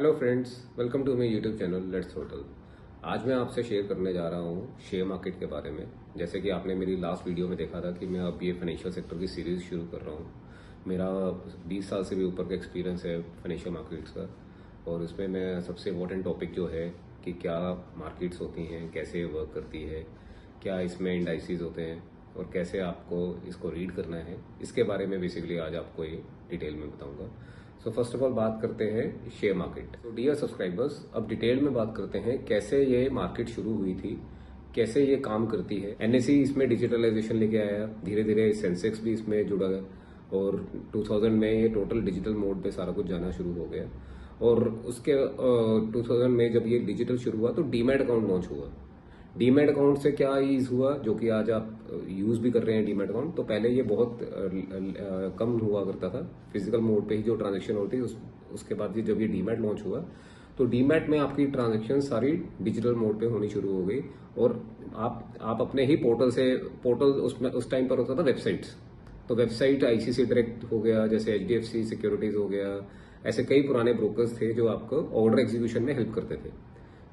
Hello friends, welcome to my YouTube channel let's hotel. आज मैं आपसे शेयर करने जा रहा हूँ शेयर मार्केट के बारे में। जैसे कि आपने मेरी लास्ट वीडियो में देखा था कि मैं अब ये फाइनेंशियल सेक्टर की सीरीज़ शुरू कर रहा हूँ। मेरा 20 साल से भी ऊपर का एक्सपीरियंस है फाइनेंशियल मार्केट्स का, और उसमें मैं सबसे इम्पोर्टेंट टॉपिक जो है कि क्या मार्केट्स होती हैं, कैसे वर्क करती है, क्या इसमें इंडाइसिस होते हैं और कैसे आपको इसको रीड करना है, इसके बारे में बेसिकली आज आपको ये डिटेल में बताऊंगा। सो फर्स्ट ऑफ ऑल बात करते हैं शेयर मार्केट। तो डियर सब्सक्राइबर्स, अब डिटेल में बात करते हैं कैसे ये मार्केट शुरू हुई थी, कैसे ये काम करती है। एनएसई इसमें डिजिटलाइजेशन लेके आया, धीरे धीरे सेंसेक्स भी इसमें जुड़ा गया और 2000 में ये टोटल डिजिटल मोड पे सारा कुछ जाना शुरू हो गया। और उसके 2000 में जब ये डिजिटल शुरू हुआ तो डीमैट अकाउंट लॉन्च हुआ। डीमैट अकाउंट से क्या ईज हुआ, जो कि आज आप यूज भी कर रहे हैं डीमैट अकाउंट। तो पहले ये बहुत कम हुआ करता था, फिजिकल मोड पे ही जो ट्रांजैक्शन होती है। उसके बाद जब ये डीमैट लॉन्च हुआ तो डीमैट में आपकी ट्रांजैक्शन सारी डिजिटल मोड पे होनी शुरू हो गई। और आप अपने ही पोर्टल उसमें उस टाइम पर होता था वेबसाइट्स। तो वेबसाइट आईसीसी डायरेक्ट हो गया, जैसे एचडीएफसी सिक्योरिटीज हो गया, ऐसे कई पुराने ब्रोकर्स थे जो आपको ऑर्डर एग्जीक्यूशन में हेल्प करते थे।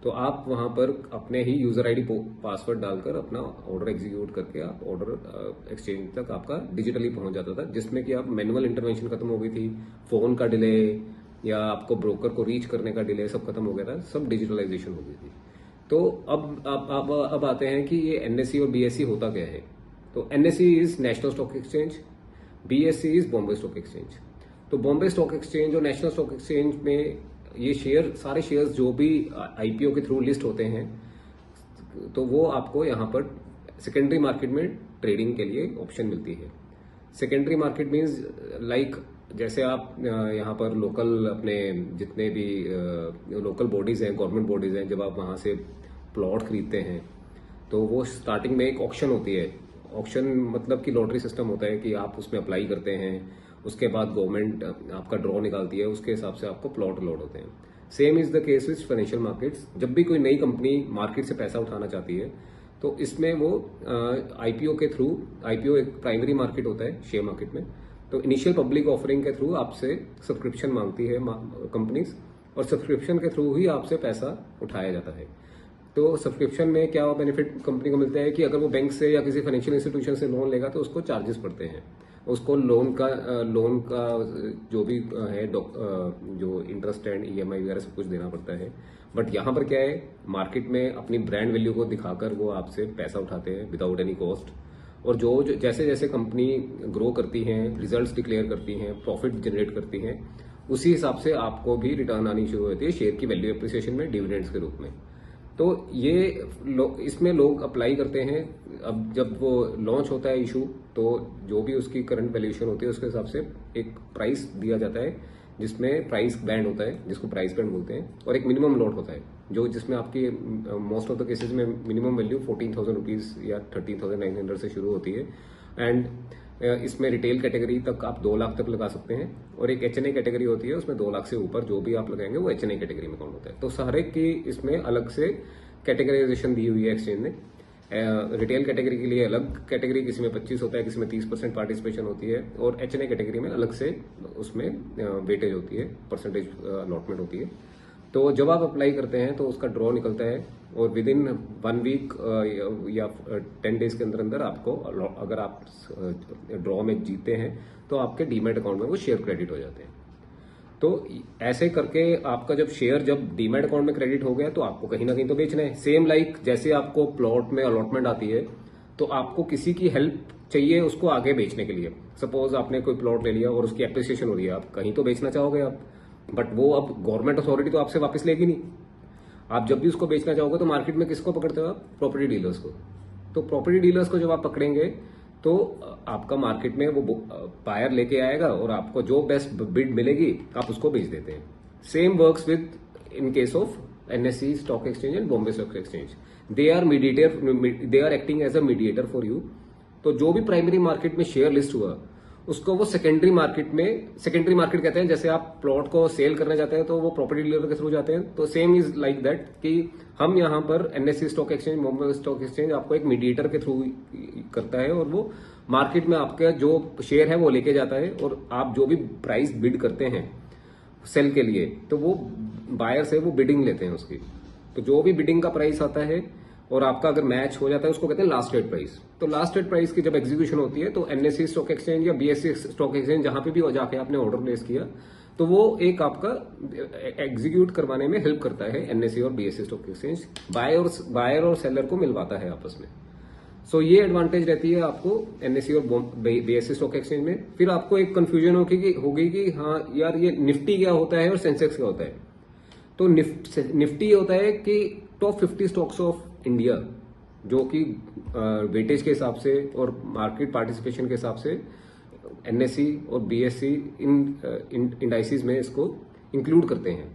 तो आप वहां पर अपने ही यूजर आईडी पासवर्ड डालकर अपना ऑर्डर एग्जीक्यूट करके आप ऑर्डर एक्सचेंज तक आपका डिजिटली पहुंच जाता था, जिसमें कि आप मैनुअल इंटरवेंशन खत्म हो गई थी, फोन का डिले या आपको ब्रोकर को रीच करने का डिले सब खत्म हो गया था, सब डिजिटलाइजेशन हो गई थी। तो अब आते हैं कि ये एनएसई और बीएसई होता क्या है। तो NSE is national stock exchange, BSE is Bombay stock exchange. तो बॉम्बे स्टॉक एक्सचेंज और नेशनल स्टॉक एक्सचेंज में ये सारे शेयर्स जो भी आईपीओ के थ्रू लिस्ट होते हैं, तो वो आपको यहाँ पर सेकेंडरी मार्केट में ट्रेडिंग के लिए ऑप्शन मिलती है। सेकेंडरी मार्केट मींस लाइक जैसे आप यहाँ पर लोकल अपने जितने भी लोकल बॉडीज हैं, गवर्नमेंट बॉडीज हैं, जब आप वहाँ से प्लॉट खरीदते हैं तो वो स्टार्टिंग में एक ऑक्शन होती है। ऑक्शन मतलब कि लॉटरी सिस्टम होता है कि आप उसमें अप्लाई करते हैं, उसके बाद गवर्नमेंट आपका ड्रॉ निकालती है, उसके हिसाब से आपको प्लॉट अलॉट होते हैं। Same is the case with financial markets. जब भी कोई नई कंपनी मार्केट से पैसा उठाना चाहती है तो इसमें वो आईपीओ के थ्रू, आईपीओ एक प्राइमरी मार्केट होता है शेयर मार्केट में, तो इनिशियल पब्लिक ऑफरिंग के थ्रू आपसे सब्सक्रिप्शन मांगती है कंपनीज, और सब्सक्रिप्शन के थ्रू ही आपसे पैसा उठाया जाता है। तो सब्सक्रिप्शन में क्या बेनिफिट कंपनी को मिलता है कि अगर वो बैंक से या किसी फाइनेंशियल इंस्टीट्यूशन से लोन लेगा तो उसको चार्जेस पड़ते हैं, उसको लोन का जो भी है जो इंटरेस्ट एंड ईएमआई वगैरह सब कुछ देना पड़ता है। बट यहाँ पर क्या है, मार्केट में अपनी ब्रांड वैल्यू को दिखाकर वो आपसे पैसा उठाते हैं विदाउट एनी कॉस्ट। और जो जैसे जैसे कंपनी ग्रो करती हैं, रिजल्ट्स डिक्लेयर करती हैं, प्रॉफिट जनरेट करती हैं, उसी हिसाब से आपको भी रिटर्न आनी शुरू होती है शेयर की वैल्यू एप्रिसिएशन में, डिविडेंड्स के रूप में। तो ये इसमें लोग अप्लाई करते हैं। अब जब वो लॉन्च होता है इशू, तो जो भी उसकी करंट वैल्यूएशन होती है उसके हिसाब से एक प्राइस दिया जाता है, जिसमें प्राइस बैंड होता है, जिसको प्राइस बैंड बोलते हैं, और एक मिनिमम लॉट होता है जो जिसमें आपकी मोस्ट ऑफ द केसेस में मिनिमम वैल्यू 14,000 रुपीज या 13,900 से शुरू होती है। एंड इसमें रिटेल कैटेगरी तक आप 2 लाख तक लगा सकते हैं, और एक एचएनए कैटेगरी होती है, उसमें 2 लाख से ऊपर जो भी आप लगाएंगे वो एचएनए कैटेगरी में काउंट होता है। तो सारे की इसमें अलग से कैटेगराइजेशन दी हुई है एक्सचेंज ने। रिटेल कैटेगरी के लिए अलग कैटेगरी, किसी में 25 होता है, किसी में 30% पार्टिसिपेशन होती है, और एचएनए कैटेगरी में अलग से उसमें वेटेज होती है, परसेंटेज अलॉटमेंट होती है। तो जब आप अप्लाई करते हैं तो उसका ड्रॉ निकलता है, और विद इन 1 वीक या 10 डेज के अंदर अंदर आपको, अगर आप ड्रॉ में जीतते हैं तो आपके डीमैट अकाउंट में वो शेयर क्रेडिट हो जाते हैं। तो ऐसे करके आपका जब डीमैट अकाउंट में क्रेडिट हो गया तो आपको कहीं ना कहीं तो बेचना है। सेम लाइक जैसे आपको प्लॉट में अलॉटमेंट आती है तो आपको किसी की हेल्प चाहिए उसको आगे बेचने के लिए। सपोज आपने कोई प्लॉट ले लिया और उसकी एप्रिसिएशन हो रही है, आप कहीं तो बेचना चाहोगे आप, बट वो अब गवर्नमेंट अथॉरिटी तो आपसे वापस लेगी नहीं। आप जब भी उसको बेचना चाहोगे तो मार्केट में किसको पकड़ते हो आप? प्रॉपर्टी डीलर्स को। तो प्रॉपर्टी डीलर्स को जब आप पकड़ेंगे तो आपका मार्केट में वो बायर लेके आएगा, और आपको जो बेस्ट बिड मिलेगी आप उसको बेच देते हैं। Same works with in case of NSE stock exchange and Bombay stock exchange. They are acting as a mediator for you. तो जो भी प्राइमरी मार्केट में शेयर लिस्ट हुआ उसको वो सेकेंडरी मार्केट कहते हैं। जैसे आप प्लॉट को सेल करने जाते हैं तो वो प्रॉपर्टी डीलर के थ्रू जाते हैं, तो सेम इज लाइक दैट कि हम यहाँ पर NSE stock exchange, Bombay stock exchange आपको एक मीडिएटर के थ्रू करता है, और वो मार्केट में आपका जो शेयर है वो लेके जाता है, और आप जो भी प्राइस बिड करते हैं सेल के लिए, तो वो बायर से वो बिडिंग लेते हैं उसकी। तो जो भी बिडिंग का प्राइस आता है और आपका अगर मैच हो जाता है उसको कहते हैं लास्ट रेट प्राइस। तो लास्ट रेट प्राइस की जब एग्जीक्यूशन होती है तो एनएससी स्टॉक एक्सचेंज या बीएससी स्टॉक एक्सचेंज जहां पे भी जाके आपने ऑर्डर प्लेस किया तो वो एक आपका एग्जीक्यूट करवाने में हेल्प करता है। एनएससी और बीएससी स्टॉक एक्सचेंज बायर और सेलर को मिलवाता है आपस में। सो ये एडवांटेज रहती है आपको एनएससी और बीएससी स्टॉक एक्सचेंज में। फिर आपको एक कंफ्यूजन होगी कि हाँ यार ये निफ्टी क्या होता है और सेंसेक्स क्या होता है। तो निफ्टी होता है कि टॉप 50 स्टॉक्स ऑफ इंडिया, जो कि वेटेज के हिसाब से और मार्केट पार्टिसिपेशन के हिसाब से एनएससी और बीएससी इन इंडाइसिस में इसको इंक्लूड करते हैं।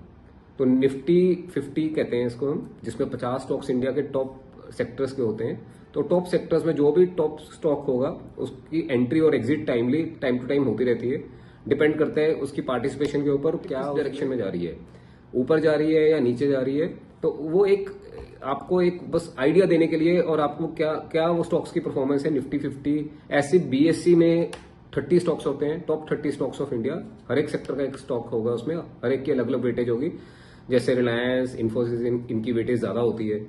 तो निफ्टी 50 कहते हैं इसको हम, जिसमें 50 स्टॉक्स इंडिया के टॉप सेक्टर्स के होते हैं। तो टॉप सेक्टर्स में जो भी टॉप स्टॉक होगा उसकी एंट्री और एग्जिट टाइम टू टाइम होती रहती है। डिपेंड करता है उसकी पार्टिसिपेशन के ऊपर क्या डायरेक्शन में जा रही है, ऊपर जा रही है या नीचे जा रही है। तो वो एक आपको एक बस आइडिया देने के लिए, और आपको क्या क्या वो स्टॉक्स की परफॉर्मेंस है निफ्टी 50। ऐसे बीएससी में 30 स्टॉक्स होते हैं, टॉप 30 स्टॉक्स ऑफ इंडिया। हर एक सेक्टर का एक स्टॉक होगा उसमें, हर एक की अलग अलग वेटेज होगी। जैसे रिलायंस, इन्फोसिस, इनकी वेटेज ज्यादा होती है,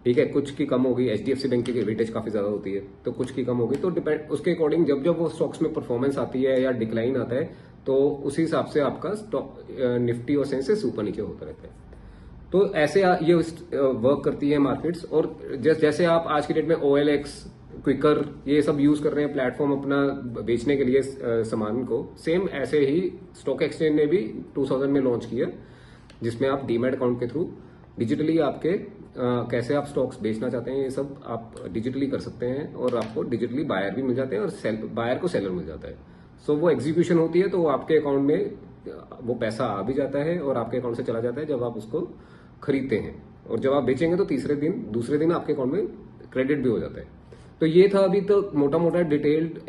ठीक है, कुछ की कम होगी। एचडीएफसी बैंक की वेटेज काफी ज्यादा होती है, तो कुछ की कम होगी। तो डिपेंड उसके अकॉर्डिंग जब जब वो स्टॉक्स में परफॉर्मेंस आती है या डिक्लाइन आता है तो उसी हिसाब से आपका स्टॉक निफ्टी और सेंसेक्स ऊपर नीचे होता रहता है। तो ऐसे ये वर्क करती है मार्केट्स। और जैसे आप आज की डेट में OLX, क्विकर, ये सब यूज कर रहे हैं प्लेटफॉर्म अपना बेचने के लिए सामान को, सेम ऐसे ही स्टॉक एक्सचेंज ने भी 2000 में लॉन्च किया, जिसमें आप डीमैट अकाउंट के थ्रू डिजिटली आपके कैसे आप स्टॉक्स बेचना चाहते हैं ये सब आप डिजिटली कर सकते हैं। और आपको डिजिटली बायर भी मिल जाते हैं और बायर को सेलर मिल जाता है। सो वो एग्जीक्यूशन होती है तो आपके अकाउंट में वो पैसा आ भी जाता है और आपके अकाउंट से चला जाता है जब आप उसको खरीदते हैं। और जब आप बेचेंगे तो दूसरे दिन आपके अकाउंट में क्रेडिट भी हो जाता है। तो ये था अभी तो मोटा मोटा डिटेल्ड,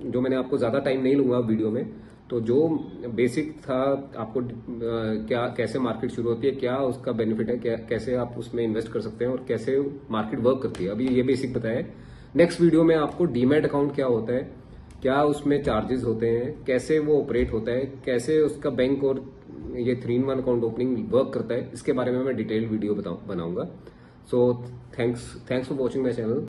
जो मैंने आपको ज्यादा टाइम नहीं लूंगा वीडियो में। तो जो बेसिक था आपको क्या कैसे मार्केट शुरू होती है, क्या उसका बेनिफिट है, कैसे आप उसमें इन्वेस्ट कर सकते हैं और कैसे मार्केट वर्क करती है, अभी ये बेसिक बताया। नेक्स्ट वीडियो में आपको डीमैट अकाउंट क्या होता है, क्या उसमें चार्जेस होते हैं, कैसे वो ऑपरेट होता है, कैसे उसका बैंक और ये 3-in-1 अकाउंट ओपनिंग वर्क करता है, इसके बारे में मैं डिटेल्ड वीडियो बनाऊंगा। So thanks for watching my channel.